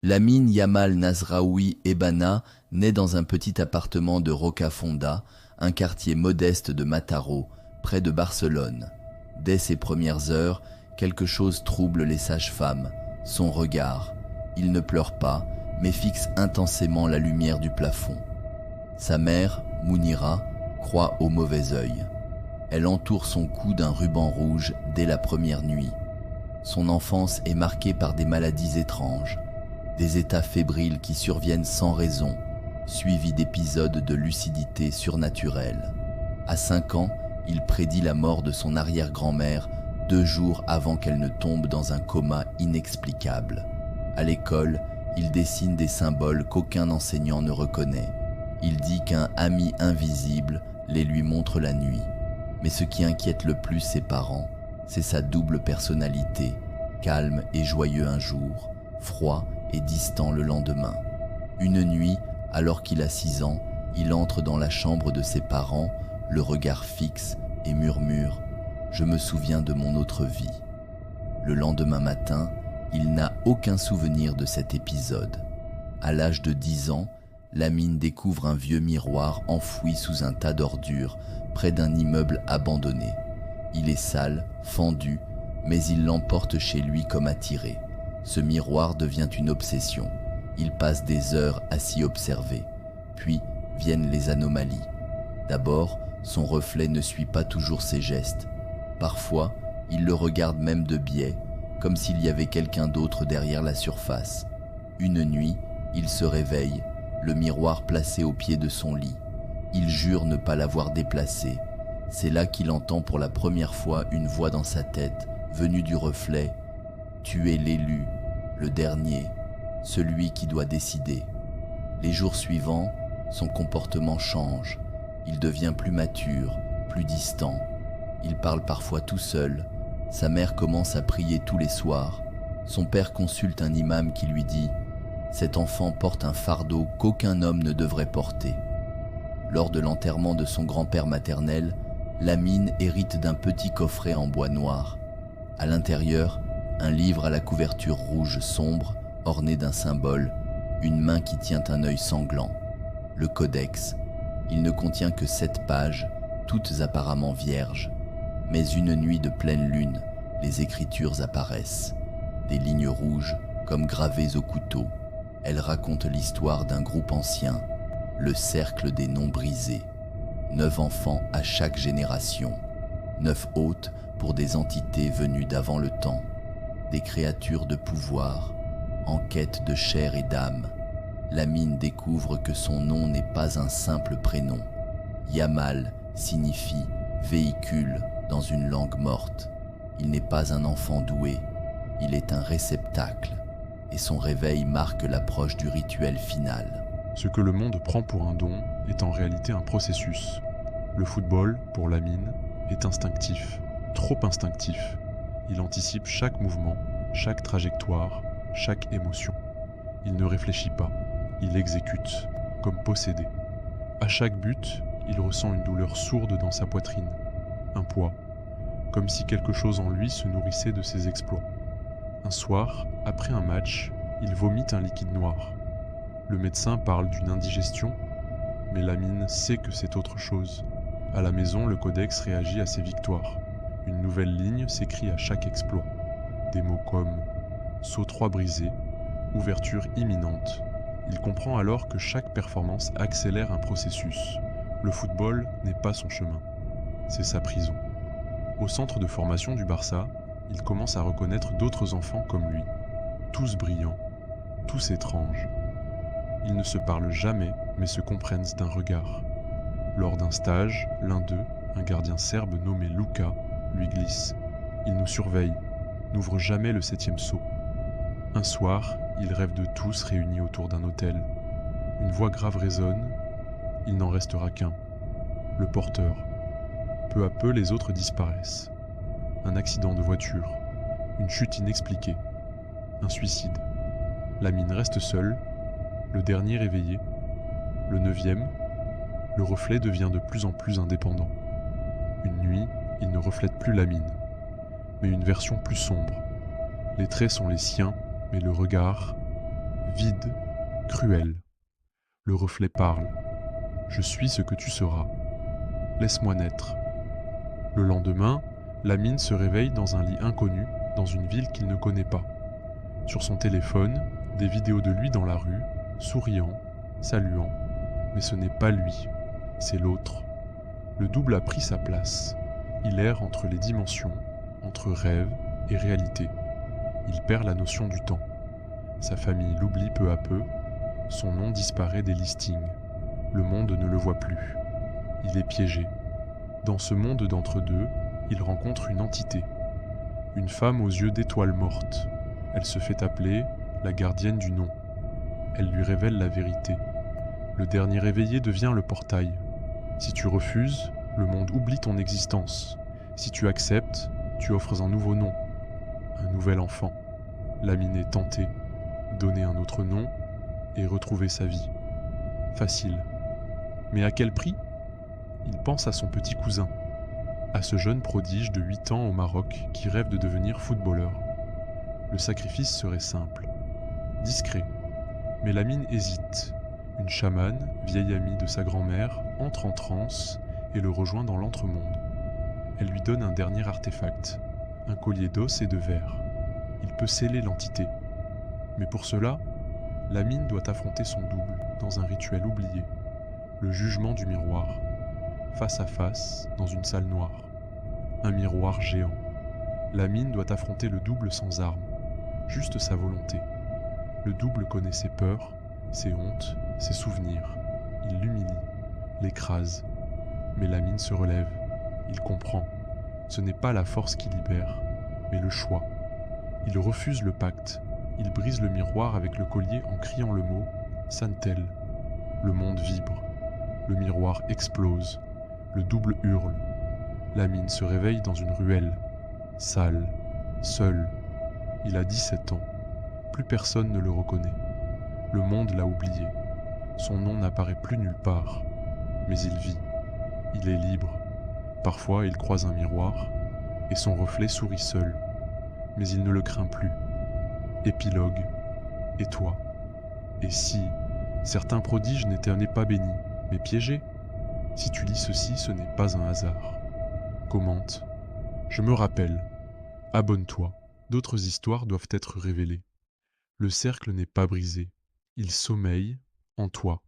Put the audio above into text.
Lamine Yamal Nasraoui Ebana naît dans un petit appartement de Rocafonda, un quartier modeste de Mataró, près de Barcelone. Dès ses premières heures, quelque chose trouble les sages-femmes, son regard. Il ne pleure pas, mais fixe intensément la lumière du plafond. Sa mère, Mounira, croit au mauvais œil. Elle entoure son cou d'un ruban rouge dès la première nuit. Son enfance est marquée par des maladies étranges, des états fébriles qui surviennent sans raison, suivis d'épisodes de lucidité surnaturelle. À 5 ans, il prédit la mort de son arrière-grand-mère 2 jours avant qu'elle ne tombe dans un coma inexplicable. À l'école, il dessine des symboles qu'aucun enseignant ne reconnaît. Il dit qu'un ami invisible les lui montre la nuit. Mais ce qui inquiète le plus ses parents, c'est sa double personnalité, calme et joyeux un jour, froid et distant le lendemain. Une nuit, alors qu'il a 6 ans, il entre dans la chambre de ses parents, le regard fixe et murmure « Je me souviens de mon autre vie ». Le lendemain matin, il n'a aucun souvenir de cet épisode. À l'âge de 10 ans, Lamine découvre un vieux miroir enfoui sous un tas d'ordures près d'un immeuble abandonné. Il est sale, fendu, mais il l'emporte chez lui comme attiré. Ce miroir devient une obsession. Il passe des heures à s'y observer. Puis viennent les anomalies. D'abord, son reflet ne suit pas toujours ses gestes. Parfois, il le regarde même de biais, comme s'il y avait quelqu'un d'autre derrière la surface. Une nuit, il se réveille, le miroir placé au pied de son lit. Il jure ne pas l'avoir déplacé. C'est là qu'il entend pour la première fois une voix dans sa tête, venue du reflet. « Tu es l'élu, le dernier, celui qui doit décider. » Les jours suivants, son comportement change. Il devient plus mature, plus distant. Il parle parfois tout seul. Sa mère commence à prier tous les soirs. Son père consulte un imam qui lui dit « Cet enfant porte un fardeau qu'aucun homme ne devrait porter. » Lors de l'enterrement de son grand-père maternel, Lamine hérite d'un petit coffret en bois noir. À l'intérieur, un livre à la couverture rouge sombre, orné d'un symbole, une main qui tient un œil sanglant. Le codex. Il ne contient que 7 pages, toutes apparemment vierges. Mais une nuit de pleine lune, les écritures apparaissent. Des lignes rouges, comme gravées au couteau. Elles racontent l'histoire d'un groupe ancien, le cercle des noms brisés. 9 enfants à chaque génération. 9 hôtes pour des entités venues d'avant le temps. Des créatures de pouvoir, en quête de chair et d'âme. Lamine découvre que son nom n'est pas un simple prénom. Yamal signifie véhicule dans une langue morte. Il n'est pas un enfant doué, il est un réceptacle, et son réveil marque l'approche du rituel final. Ce que le monde prend pour un don est en réalité un processus. Le football, pour Lamine, est instinctif, trop instinctif. Il anticipe chaque mouvement, chaque trajectoire, chaque émotion. Il ne réfléchit pas, il exécute, comme possédé. À chaque but, il ressent une douleur sourde dans sa poitrine, un poids, comme si quelque chose en lui se nourrissait de ses exploits. Un soir, après un match, il vomit un liquide noir. Le médecin parle d'une indigestion, mais Lamine sait que c'est autre chose. À la maison, le codex réagit à ses victoires. Une nouvelle ligne s'écrit à chaque exploit. Des mots comme « saut 3 brisé »,« ouverture imminente ». Il comprend alors que chaque performance accélère un processus. Le football n'est pas son chemin, c'est sa prison. Au centre de formation du Barça, il commence à reconnaître d'autres enfants comme lui, tous brillants, tous étranges. Ils ne se parlent jamais, mais se comprennent d'un regard. Lors d'un stage, l'un d'eux, un gardien serbe nommé Luka, lui glisse « Il nous surveille, n'ouvre jamais le 7e seau ». Un soir, il rêve de tous réunis autour d'un autel. Une voix grave résonne, il n'en restera qu'un, le porteur. Peu à peu, les autres disparaissent. Un accident de voiture, une chute inexpliquée, un suicide. Lamine reste seul, le dernier réveillé, le 9e, le reflet devient de plus en plus indépendant. Une nuit, il ne reflète plus Lamine, mais une version plus sombre. Les traits sont les siens, mais le regard, vide, cruel. Le reflet parle. Je suis ce que tu seras. Laisse-moi naître. Le lendemain, Lamine se réveille dans un lit inconnu, dans une ville qu'il ne connaît pas. Sur son téléphone, des vidéos de lui dans la rue, souriant, saluant. Mais ce n'est pas lui, c'est l'autre. Le double a pris sa place. Il erre entre les dimensions, entre rêve et réalité. Il perd la notion du temps. Sa famille l'oublie peu à peu. Son nom disparaît des listings. Le monde ne le voit plus. Il est piégé. Dans ce monde d'entre-deux, il rencontre une entité. Une femme aux yeux d'étoiles mortes. Elle se fait appeler la gardienne du nom. Elle lui révèle la vérité. Le dernier réveillé devient le portail. Si tu refuses, le monde oublie ton existence. Si tu acceptes, tu offres un nouveau nom, un nouvel enfant. Lamine est tenté, donner un autre nom et retrouver sa vie. Facile. Mais à quel prix ? Il pense à son petit cousin, à ce jeune prodige de 8 ans au Maroc qui rêve de devenir footballeur. Le sacrifice serait simple, discret. Mais Lamine hésite. Une chamane, vieille amie de sa grand-mère, entre en transe et le rejoint dans l'entremonde. Elle lui donne un dernier artefact, un collier d'os et de verre. Il peut sceller l'entité. Mais pour cela, Lamine doit affronter son double dans un rituel oublié, le jugement du miroir, face à face dans une salle noire. Un miroir géant. Lamine doit affronter le double sans armes, juste sa volonté. Le double connaît ses peurs, ses hontes, ses souvenirs. Il l'humilie, l'écrase. Mais Lamine se relève. Il comprend. Ce n'est pas la force qui libère, mais le choix. Il refuse le pacte. Il brise le miroir avec le collier en criant le mot « Santel ». Le monde vibre. Le miroir explose. Le double hurle. Lamine se réveille dans une ruelle. Sale. Seul. Il a 17 ans. Plus personne ne le reconnaît. Le monde l'a oublié. Son nom n'apparaît plus nulle part. Mais il vit. Il est libre. Parfois, il croise un miroir, et son reflet sourit seul. Mais il ne le craint plus. Épilogue. Et toi ? Et si certains prodiges n'étaient pas bénis, mais piégés ? Si tu lis ceci, ce n'est pas un hasard. Commente. Je me rappelle. Abonne-toi. D'autres histoires doivent être révélées. Le cercle n'est pas brisé. Il sommeille en toi.